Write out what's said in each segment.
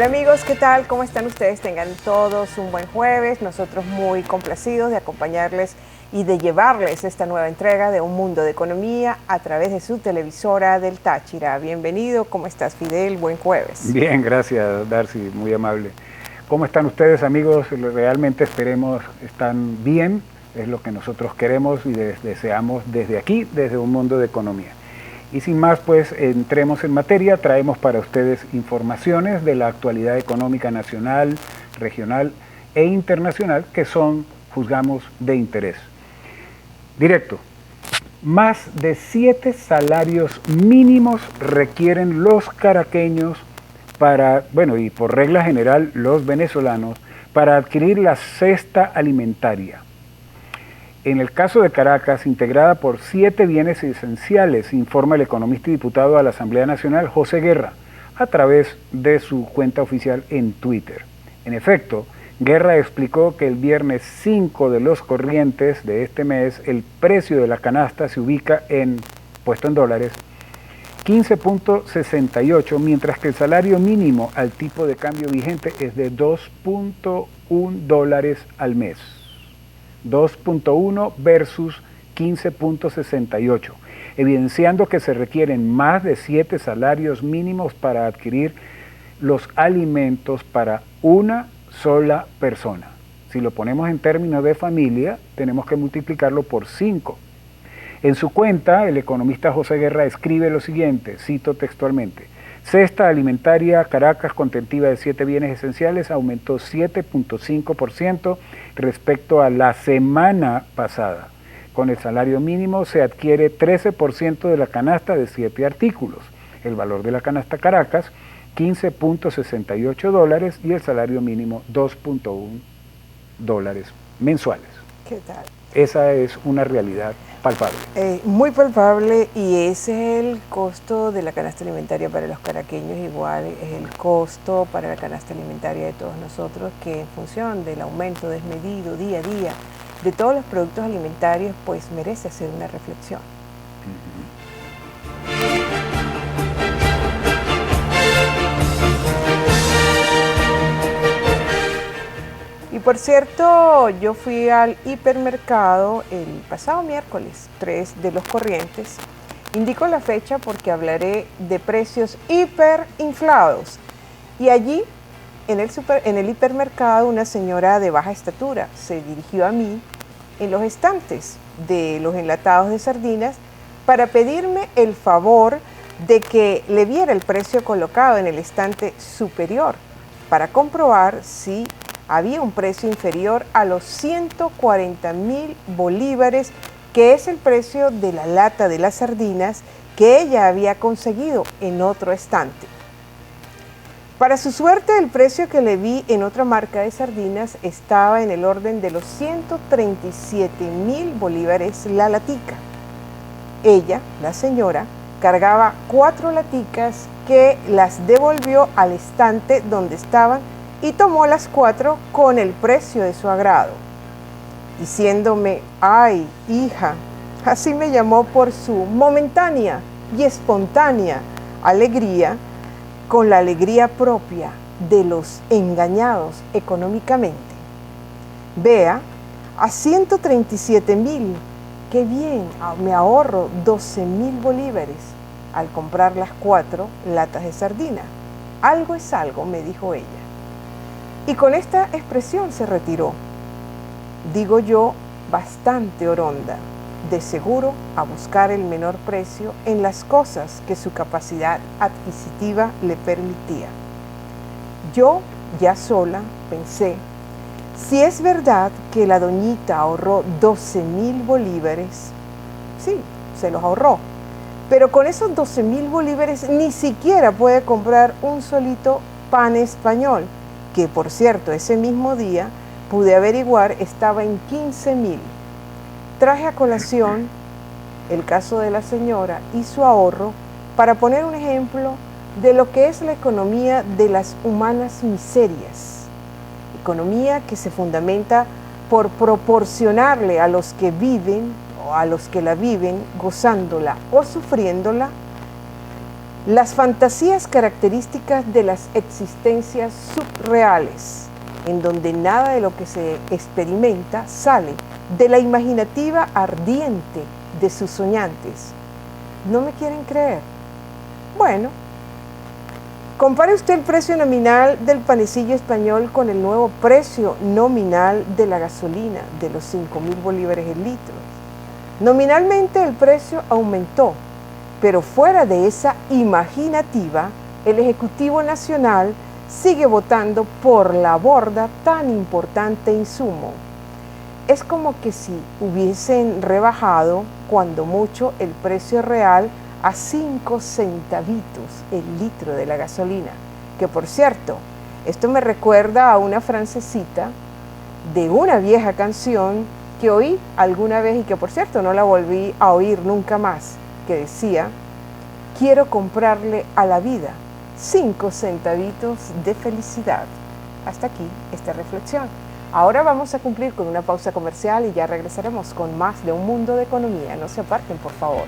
Hola amigos, ¿qué tal? ¿Cómo están ustedes? Tengan todos un buen jueves. Nosotros muy complacidos de acompañarles y de llevarles esta nueva entrega de Un Mundo de Economía a través de su televisora del Táchira. Bienvenido, ¿cómo estás, Fidel? Buen jueves. Bien, gracias Darcy, muy amable. ¿Cómo están ustedes, amigos? Realmente esperemos están bien, es lo que nosotros queremos y deseamos desde aquí, desde Un Mundo de Economía. Y sin más, pues entremos en materia. Traemos para ustedes informaciones de la actualidad económica nacional, regional e internacional que son, juzgamos, de interés. Directo. Más de 7 salarios mínimos requieren los caraqueños y por regla general los venezolanos, para adquirir la cesta alimentaria. En el caso de Caracas, integrada por 7 bienes esenciales, informa el economista y diputado a la Asamblea Nacional, José Guerra, a través de su cuenta oficial en Twitter. En efecto, Guerra explicó que el viernes 5 de los corrientes de este mes, el precio de la canasta se ubica puesto en dólares, 15.68, mientras que el salario mínimo al tipo de cambio vigente es de 2.1 dólares al mes. 2.1 versus 15.68, evidenciando que se requieren más de 7 salarios mínimos para adquirir los alimentos para una sola persona. Si lo ponemos en términos de familia, tenemos que multiplicarlo por 5. En su cuenta, el economista José Guerra escribe lo siguiente, cito textualmente: cesta alimentaria Caracas, contentiva de 7 bienes esenciales, aumentó 7.5% respecto a la semana pasada. Con el salario mínimo se adquiere 13% de la canasta de 7 artículos. El valor de la canasta Caracas, 15.68 dólares, y el salario mínimo 2.1 dólares mensuales. ¿Qué tal? Esa es una realidad palpable. Muy palpable, y ese es el costo de la canasta alimentaria para los caraqueños, igual es el costo para la canasta alimentaria de todos nosotros, que en función del aumento desmedido día a día de todos los productos alimentarios, pues merece hacer una reflexión. Y por cierto, yo fui al hipermercado el pasado miércoles 3 de los Corrientes. Indico la fecha porque hablaré de precios hiperinflados. Y allí, en el hipermercado, una señora de baja estatura se dirigió a mí en los estantes de los enlatados de sardinas para pedirme el favor de que le viera el precio colocado en el estante superior para comprobar si había un precio inferior a los 140.000 bolívares, que es el precio de la lata de las sardinas que ella había conseguido en otro estante. Para su suerte, el precio que le vi en otra marca de sardinas estaba en el orden de los 137.000 bolívares la latica. Ella, la señora, cargaba 4 laticas que las devolvió al estante donde estaban y tomó las 4 con el precio de su agrado, diciéndome: ay, hija, así me llamó por su momentánea y espontánea alegría, con la alegría propia de los engañados económicamente. Vea, a 137.000, qué bien, me ahorro 12.000 bolívares al comprar las 4 latas de sardina. Algo es algo, me dijo ella. Y con esta expresión se retiró, digo yo, bastante oronda, de seguro a buscar el menor precio en las cosas que su capacidad adquisitiva le permitía. Yo, ya sola, pensé: si es verdad que la doñita ahorró 12.000 bolívares, sí, se los ahorró, pero con esos 12.000 bolívares ni siquiera puede comprar un solito pan español, que por cierto ese mismo día pude averiguar estaba en 15.000. Traje a colación el caso de la señora y su ahorro para poner un ejemplo de lo que es la economía de las humanas miserias. Economía que se fundamenta por proporcionarle a los que viven o a los que la viven, gozándola o sufriéndola, las fantasías características de las existencias subreales, en donde nada de lo que se experimenta sale de la imaginativa ardiente de sus soñantes. ¿No me quieren creer? Bueno, compare usted el precio nominal del panecillo español con el nuevo precio nominal de la gasolina de los 5.000 bolívares el litro. Nominalmente el precio aumentó, pero fuera de esa imaginativa, el Ejecutivo Nacional sigue votando por la borda tan importante insumo. Es como que si hubiesen rebajado, cuando mucho, el precio real a 5 centavitos el litro de la gasolina, que por cierto, esto me recuerda a una francesita de una vieja canción que oí alguna vez y que por cierto no la volví a oír nunca más, que decía: quiero comprarle a la vida 5 centavitos de felicidad. Hasta aquí esta reflexión. Ahora vamos a cumplir con una pausa comercial y ya regresaremos con más de Un Mundo de Economía. No se aparten, por favor.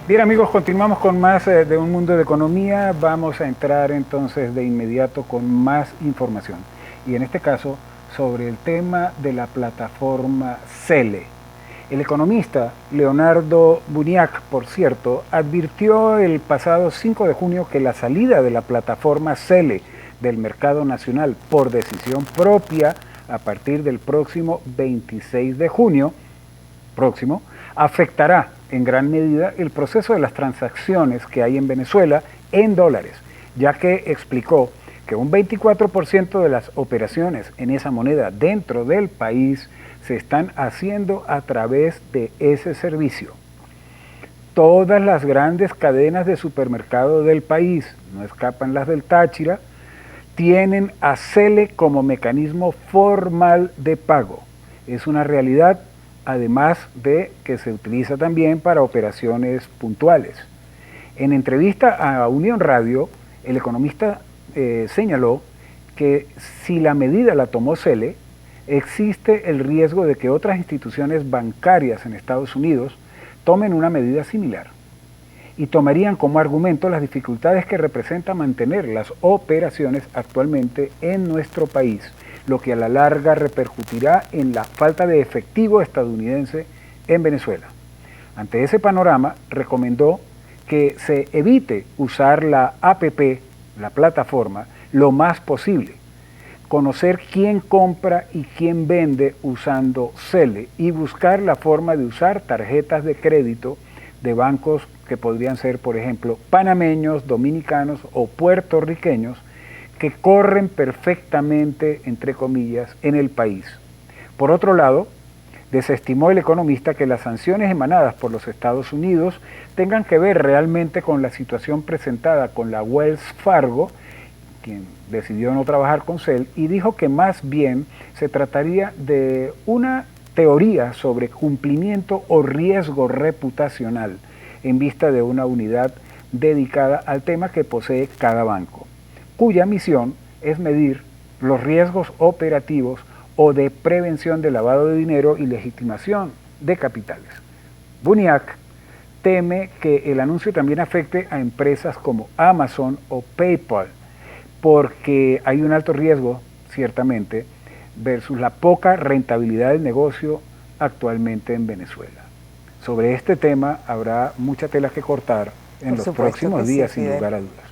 Bien amigos, continuamos con más de Un Mundo de Economía. Vamos a entrar entonces de inmediato con más información. Y en este caso sobre el tema de la plataforma Cele. El economista Leonardo Buniac, por cierto, advirtió el pasado 5 de junio que la salida de la plataforma Cele del mercado nacional por decisión propia a partir del próximo 26 de junio próximo afectará en gran medida el proceso de las transacciones que hay en Venezuela en dólares, ya que explicó que un 24% de las operaciones en esa moneda dentro del país se están haciendo a través de ese servicio. Todas las grandes cadenas de supermercado del país, no escapan las del Táchira, tienen a Cele como mecanismo formal de pago. Es una realidad, además de que se utiliza también para operaciones puntuales. En entrevista a Unión Radio, el economista señaló que si la medida la tomó Cele, existe el riesgo de que otras instituciones bancarias en Estados Unidos tomen una medida similar y tomarían como argumento las dificultades que representa mantener las operaciones actualmente en nuestro país, lo que a la larga repercutirá en la falta de efectivo estadounidense en Venezuela. Ante ese panorama, recomendó que se evite usar la APP, la plataforma, lo más posible, conocer quién compra y quién vende usando Cele y buscar la forma de usar tarjetas de crédito de bancos que podrían ser, por ejemplo, panameños, dominicanos o puertorriqueños, que corren perfectamente, entre comillas, en el país. Por otro lado, desestimó el economista que las sanciones emanadas por los Estados Unidos tengan que ver realmente con la situación presentada con la Wells Fargo, quien decidió no trabajar con Cele, y dijo que más bien se trataría de una teoría sobre cumplimiento o riesgo reputacional en vista de una unidad dedicada al tema que posee cada banco, cuya misión es medir los riesgos operativos o de prevención de lavado de dinero y legitimación de capitales. Buniac teme que el anuncio también afecte a empresas como Amazon o PayPal, porque hay un alto riesgo, ciertamente, versus la poca rentabilidad del negocio actualmente en Venezuela. Sobre este tema habrá mucha tela que cortar en los próximos días, sin lugar a dudas.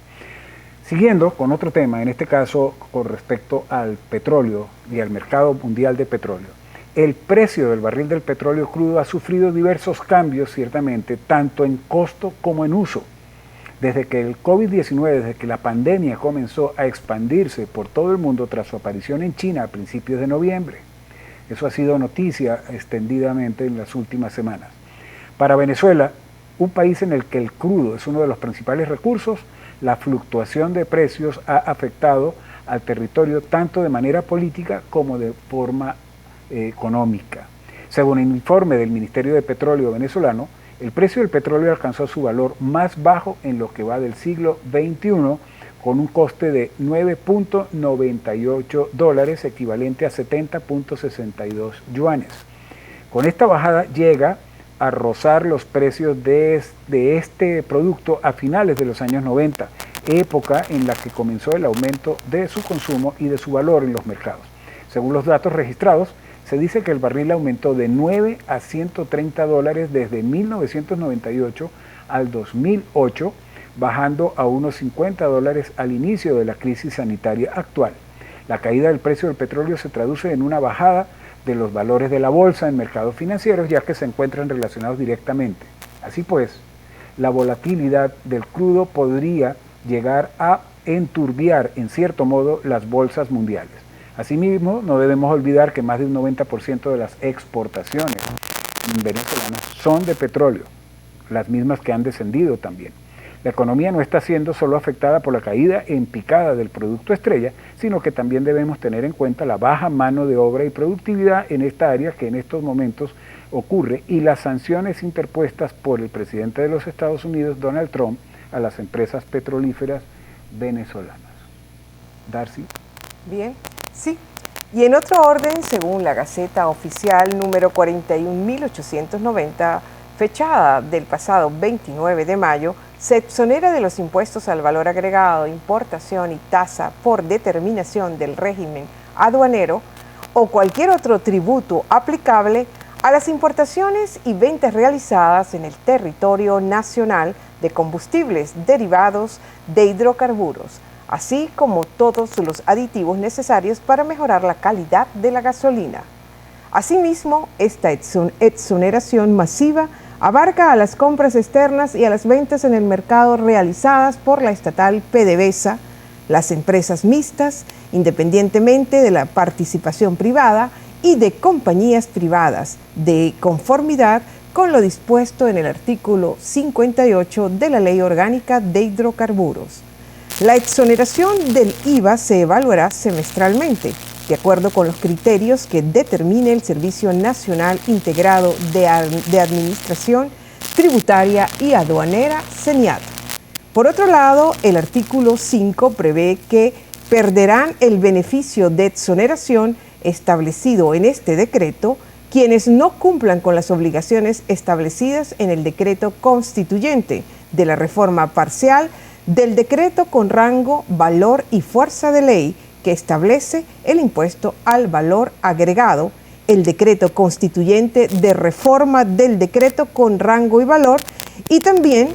Siguiendo con otro tema, en este caso con respecto al petróleo y al mercado mundial de petróleo. El precio del barril del petróleo crudo ha sufrido diversos cambios, ciertamente, tanto en costo como en uso. Desde que el COVID-19, desde que la pandemia comenzó a expandirse por todo el mundo tras su aparición en China a principios de noviembre. Eso ha sido noticia extendidamente en las últimas semanas. Para Venezuela, un país en el que el crudo es uno de los principales recursos, la fluctuación de precios ha afectado al territorio tanto de manera política como de forma económica. Según el informe del Ministerio de Petróleo venezolano, el precio del petróleo alcanzó su valor más bajo en lo que va del siglo XXI, con un coste de $9.98, equivalente a 70.62 yuanes. Con esta bajada llega a rozar los precios de este producto a finales de los años 90, época en la que comenzó el aumento de su consumo y de su valor en los mercados. Según los datos registrados, se dice que el barril aumentó de 9 a 130 dólares desde 1998 al 2008, bajando a unos 50 dólares al inicio de la crisis sanitaria actual. La caída del precio del petróleo se traduce en una bajada de los valores de la bolsa en mercados financieros, ya que se encuentran relacionados directamente. Así pues, la volatilidad del crudo podría llegar a enturbiar, en cierto modo, las bolsas mundiales. Asimismo, no debemos olvidar que más de un 90% de las exportaciones venezolanas son de petróleo, las mismas que han descendido también. La economía no está siendo solo afectada por la caída en picada del producto estrella, sino que también debemos tener en cuenta la baja mano de obra y productividad en esta área que en estos momentos ocurre y las sanciones interpuestas por el presidente de los Estados Unidos, Donald Trump, a las empresas petrolíferas venezolanas. Darcy. Bien, sí. Y en otro orden, según la Gaceta Oficial número 41.890, fechada del pasado 29 de mayo, se exonera de los impuestos al valor agregado, importación y tasa por determinación del régimen aduanero o cualquier otro tributo aplicable a las importaciones y ventas realizadas en el territorio nacional de combustibles derivados de hidrocarburos, así como todos los aditivos necesarios para mejorar la calidad de la gasolina. Asimismo, esta exoneración masiva abarca a las compras externas y a las ventas en el mercado realizadas por la estatal PDVSA, las empresas mixtas, independientemente de la participación privada, y de compañías privadas, de conformidad con lo dispuesto en el artículo 58 de la Ley Orgánica de Hidrocarburos. La exoneración del IVA se evaluará semestralmente, de acuerdo con los criterios que determine el Servicio Nacional Integrado de Administración Tributaria y Aduanera, CENIAT. Por otro lado, el artículo 5 prevé que perderán el beneficio de exoneración establecido en este decreto quienes no cumplan con las obligaciones establecidas en el decreto constituyente de la reforma parcial del decreto con rango, valor y fuerza de ley que establece el impuesto al valor agregado, el decreto constituyente de reforma del decreto con rango y valor y también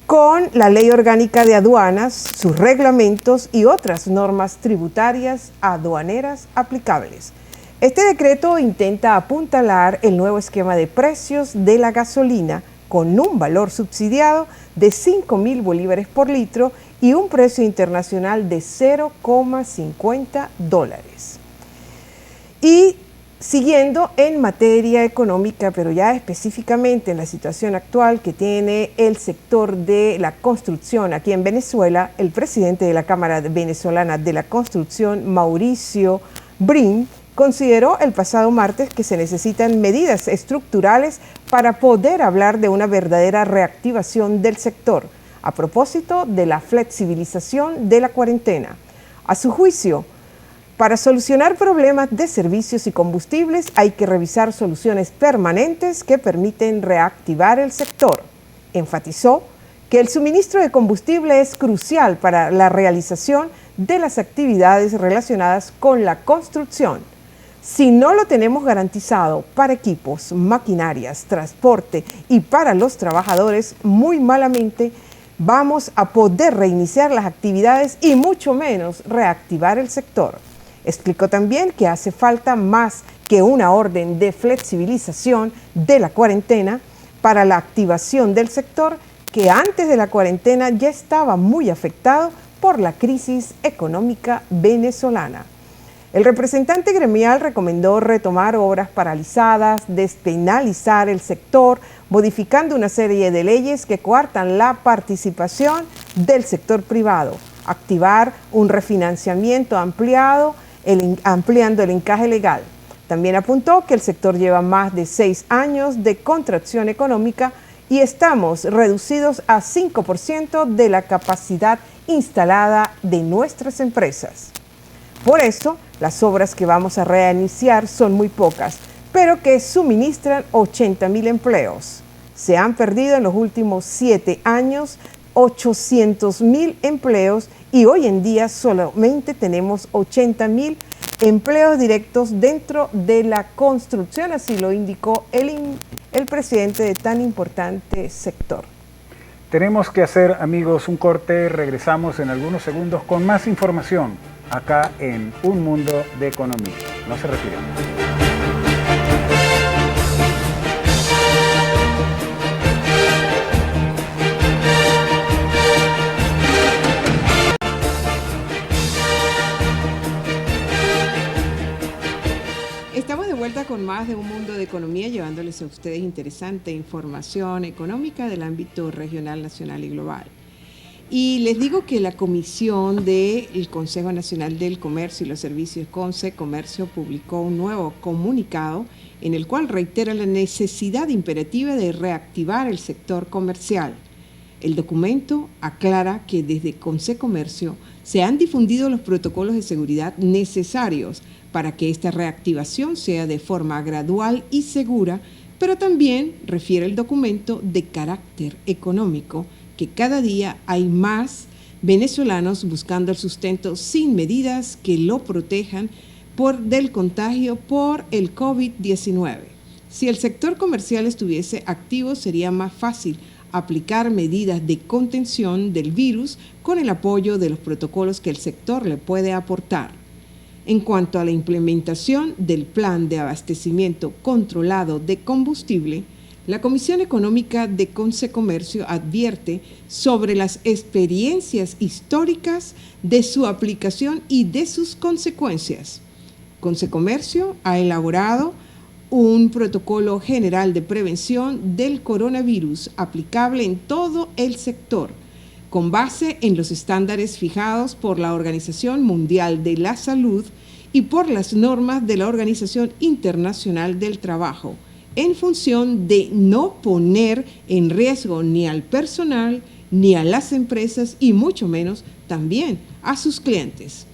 con la Ley Orgánica de Aduanas, sus reglamentos y otras normas tributarias aduaneras aplicables. Este decreto intenta apuntalar el nuevo esquema de precios de la gasolina con un valor subsidiado de 5.000 bolívares por litro y un precio internacional de 0,50 dólares. Y siguiendo en materia económica, pero ya específicamente en la situación actual que tiene el sector de la construcción aquí en Venezuela, el presidente de la Cámara Venezolana de la Construcción, Mauricio Brin, consideró el pasado martes que se necesitan medidas estructurales para poder hablar de una verdadera reactivación del sector, a propósito de la flexibilización de la cuarentena. A su juicio, para solucionar problemas de servicios y combustibles hay que revisar soluciones permanentes que permiten reactivar el sector. Enfatizó que el suministro de combustible es crucial para la realización de las actividades relacionadas con la construcción. Si no lo tenemos garantizado para equipos, maquinarias, transporte y para los trabajadores, muy malamente vamos a poder reiniciar las actividades y mucho menos reactivar el sector. Explicó también que hace falta más que una orden de flexibilización de la cuarentena para la activación del sector que antes de la cuarentena ya estaba muy afectado por la crisis económica venezolana. El representante gremial recomendó retomar obras paralizadas, despenalizar el sector, modificando una serie de leyes que coartan la participación del sector privado, activar un refinanciamiento ampliando el encaje legal. También apuntó que el sector lleva más de 6 años de contracción económica y estamos reducidos a 5% de la capacidad instalada de nuestras empresas. Por eso, las obras que vamos a reiniciar son muy pocas, pero que suministran 80.000 empleos. Se han perdido en los últimos 7 años 800.000 empleos y hoy en día solamente tenemos 80.000 empleos directos dentro de la construcción, así lo indicó el presidente de tan importante sector. Tenemos que hacer, amigos, un corte. Regresamos en algunos segundos con más información acá en Un Mundo de Economía. No se retiren. Estamos de vuelta con más de Un Mundo de Economía, llevándoles a ustedes interesante información económica del ámbito regional, nacional y global. Y les digo que la Comisión del Consejo Nacional del Comercio y los Servicios Concecomercio publicó un nuevo comunicado en el cual reitera la necesidad imperativa de reactivar el sector comercial. El documento aclara que desde Concecomercio se han difundido los protocolos de seguridad necesarios para que esta reactivación sea de forma gradual y segura, pero también refiere el documento de carácter económico, que cada día hay más venezolanos buscando el sustento sin medidas que lo protejan del contagio por el COVID-19. Si el sector comercial estuviese activo, sería más fácil aplicar medidas de contención del virus con el apoyo de los protocolos que el sector le puede aportar. En cuanto a la implementación del plan de abastecimiento controlado de combustible, la Comisión Económica de Concecomercio advierte sobre las experiencias históricas de su aplicación y de sus consecuencias. Concecomercio ha elaborado un protocolo general de prevención del coronavirus aplicable en todo el sector, con base en los estándares fijados por la Organización Mundial de la Salud y por las normas de la Organización Internacional del Trabajo, en función de no poner en riesgo ni al personal, ni a las empresas y mucho menos también a sus clientes.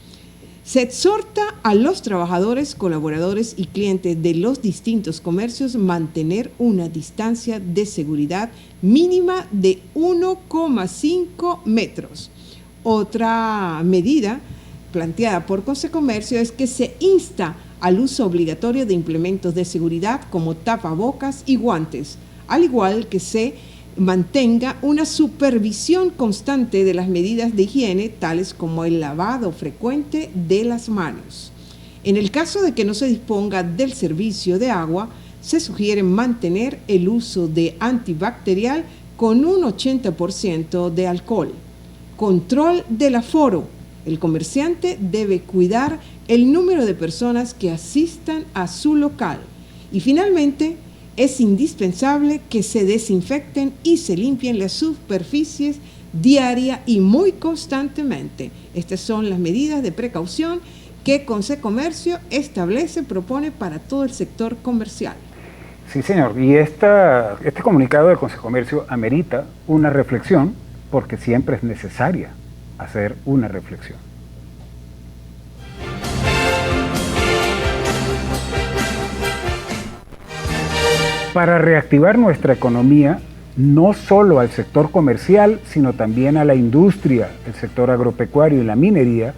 Se exhorta a los trabajadores, colaboradores y clientes de los distintos comercios mantener una distancia de seguridad mínima de 1,5 metros. Otra medida planteada por Concecomercio es que se insta al uso obligatorio de implementos de seguridad como tapabocas y guantes, al igual que se mantenga una supervisión constante de las medidas de higiene, tales como el lavado frecuente de las manos. En el caso de que no se disponga del servicio de agua, se sugiere mantener el uso de antibacterial con un 80% de alcohol. Control del aforo. El comerciante debe cuidar el número de personas que asistan a su local. Y finalmente, es indispensable que se desinfecten y se limpien las superficies diaria y muy constantemente. Estas son las medidas de precaución que Concecomercio propone para todo el sector comercial. Sí, señor. Y este comunicado de Concecomercio amerita una reflexión, porque siempre es necesaria hacer una reflexión. Para reactivar nuestra economía no solo al sector comercial, sino también a la industria, el sector agropecuario y la minería,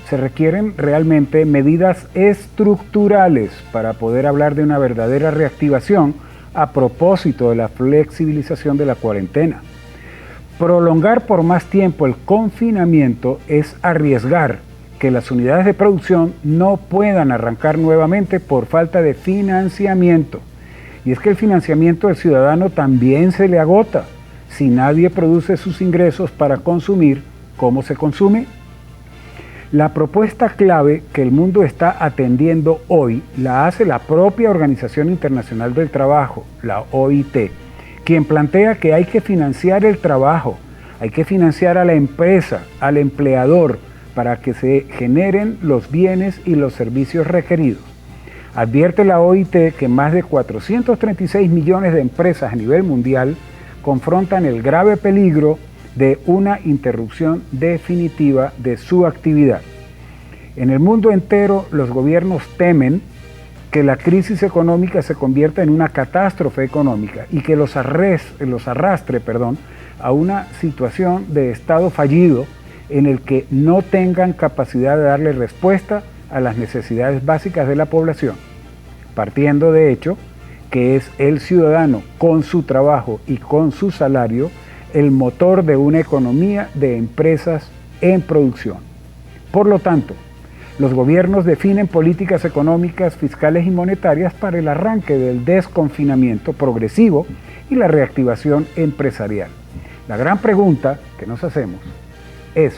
se requieren realmente medidas estructurales para poder hablar de una verdadera reactivación a propósito de la flexibilización de la cuarentena. Prolongar por más tiempo el confinamiento es arriesgar que las unidades de producción no puedan arrancar nuevamente por falta de financiamiento. Y es que el financiamiento del ciudadano también se le agota. Si nadie produce sus ingresos para consumir, ¿cómo se consume? La propuesta clave que el mundo está atendiendo hoy la hace la propia Organización Internacional del Trabajo, la OIT, quien plantea que hay que financiar el trabajo, hay que financiar a la empresa, al empleador, para que se generen los bienes y los servicios requeridos. Advierte la OIT que más de 436 millones de empresas a nivel mundial confrontan el grave peligro de una interrupción definitiva de su actividad. En el mundo entero, los gobiernos temen que la crisis económica se convierta en una catástrofe económica y que los arrastre a una situación de estado fallido en el que no tengan capacidad de darle respuesta a las necesidades básicas de la población, partiendo de hecho que es el ciudadano con su trabajo y con su salario el motor de una economía de empresas en producción. Por lo tanto, los gobiernos definen políticas económicas, fiscales y monetarias para el arranque del desconfinamiento progresivo y la reactivación empresarial. La gran pregunta que nos hacemos es,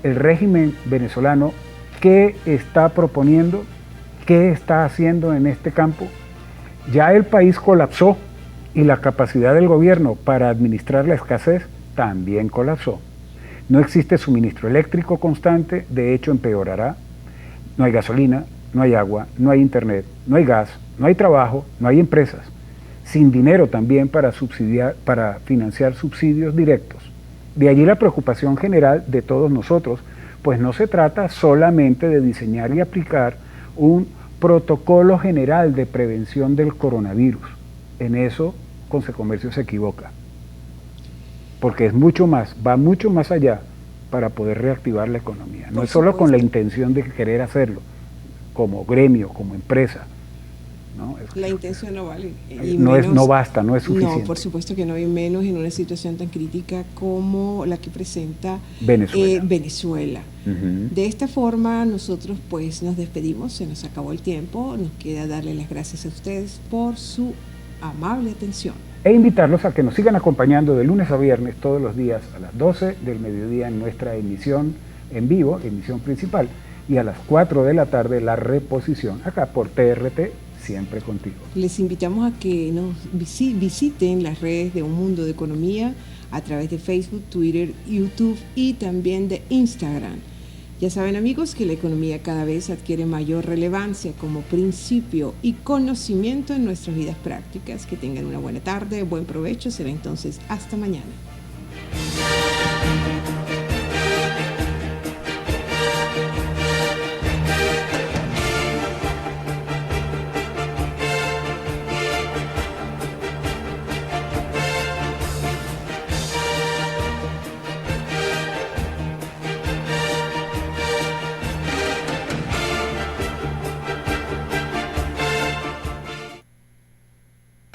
¿el régimen venezolano qué está proponiendo? ¿Qué está haciendo en este campo? Ya el país colapsó y la capacidad del gobierno para administrar la escasez también colapsó. No existe suministro eléctrico constante, de hecho empeorará. No hay gasolina, no hay agua, no hay internet, no hay gas, no hay trabajo, no hay empresas. Sin dinero también para financiar subsidios directos. De allí la preocupación general de todos nosotros, pues no se trata solamente de diseñar y aplicar un protocolo general de prevención del coronavirus. En eso Consecomercio se equivoca, porque es mucho más, va mucho más allá para poder reactivar la economía. No es solo con la intención de querer hacerlo, como gremio, como empresa. ¿No? La intención no vale. No basta, no es suficiente. No, por supuesto que no, hay menos en una situación tan crítica como la que presenta Venezuela. De esta forma nosotros pues nos despedimos, se nos acabó el tiempo, nos queda darle las gracias a ustedes por su amable atención. E invitarlos a que nos sigan acompañando de lunes a viernes todos los días a las 12 del mediodía en nuestra emisión en vivo, emisión principal, y a las 4 de la tarde la reposición, acá por TRT, siempre contigo. Les invitamos a que nos visiten las redes de Un Mundo de Economía a través de Facebook, Twitter, YouTube y también de Instagram. Ya saben, amigos, que la economía cada vez adquiere mayor relevancia como principio y conocimiento en nuestras vidas prácticas. Que tengan una buena tarde, buen provecho. Será entonces hasta mañana.